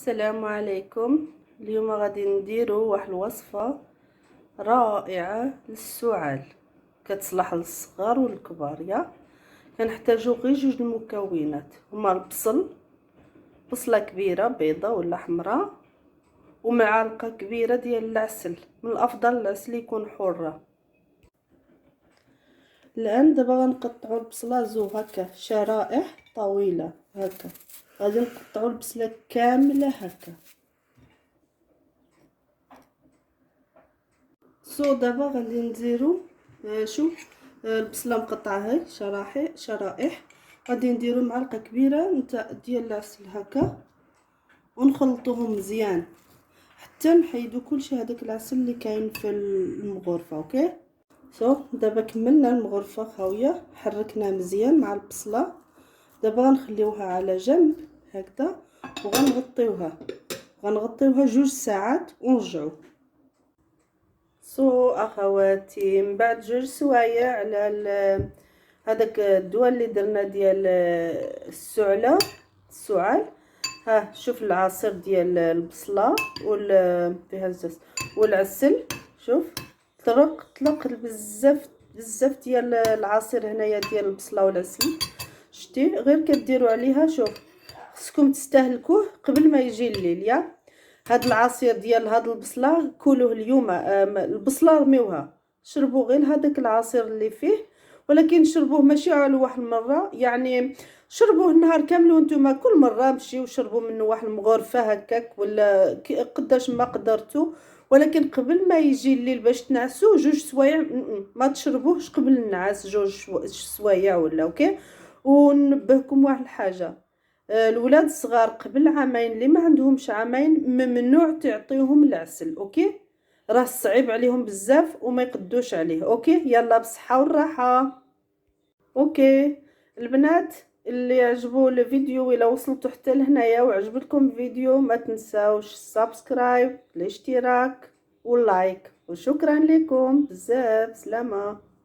السلام عليكم. اليوم غادي نديرو واحد الوصفة رائعة للسعال، كتصلح للصغار والكبار. كنحتاجو غير جوج المكونات، هما البصل، بصلة كبيرة بيضة ولا حمراء، ومعلقة كبيرة ديال العسل. من الافضل العسل يكون حرة. الان دابا غنقطعو البصلة زوج هكا شرائح طويلة هكا. غادي نقطعو البصلة كاملة هكا. دابا غادي نديرو شوف البصله مقطعه هاي شرائح. غادي نديرو معلقه كبيره نتاع ديال العسل هكا، ونخلطوهم مزيان حتى نحيدو كلشي هذاك العسل اللي كاين في المغرفه. اوكي دابا كملنا المغرفه خاويه، حركناه مزيان مع البصله. دابا غنخليوها على جنب هكذا، وغنغطيوها 2 ساعات ونرجعو. اخواتي، من بعد 2 سوايع على هذاك الدواء اللي درنا ديال السعال. ها شوف العصير ديال البصله فيها الزاز والعسل. شوف طلق بزاف ديال العصير هنايا ديال البصله والعسل. شتي غير كديروا عليها. شوف خصكم تستهلكوه قبل ما يجي الليل. هاد العصير ديال هاد البصله كلوه اليوم. البصله رميوها، شربوا غير هذاك العصير اللي فيه، ولكن شربوه ماشي على واحد المره، يعني شربوه النهار كامل. وانتم كل مره مشيو شربوا منه واحد المغرفه هكاك ولا قداش ما قدرتوا، ولكن قبل ما يجي الليل باش تنعسوا 2 سوايع. ما تشربوهش قبل النعاس 2 سوايع ولا. اوكي. وننبهكم واحد الحاجه، الولاد الصغار قبل عامين اللي ما عندهمش عامين ممنوع تعطيهم العسل. اوكي، راه صعيب عليهم بزاف وما يقدوش عليه. اوكي، يلا بالصحه والراحه. اوكي البنات اللي عجبوا الفيديو، الى وصلتوا حتى لهنايا وعجبتكم الفيديو، ما تنساوش السبسكرايب، الاشتراك واللايك. وشكرا لكم بزاف. سلامه.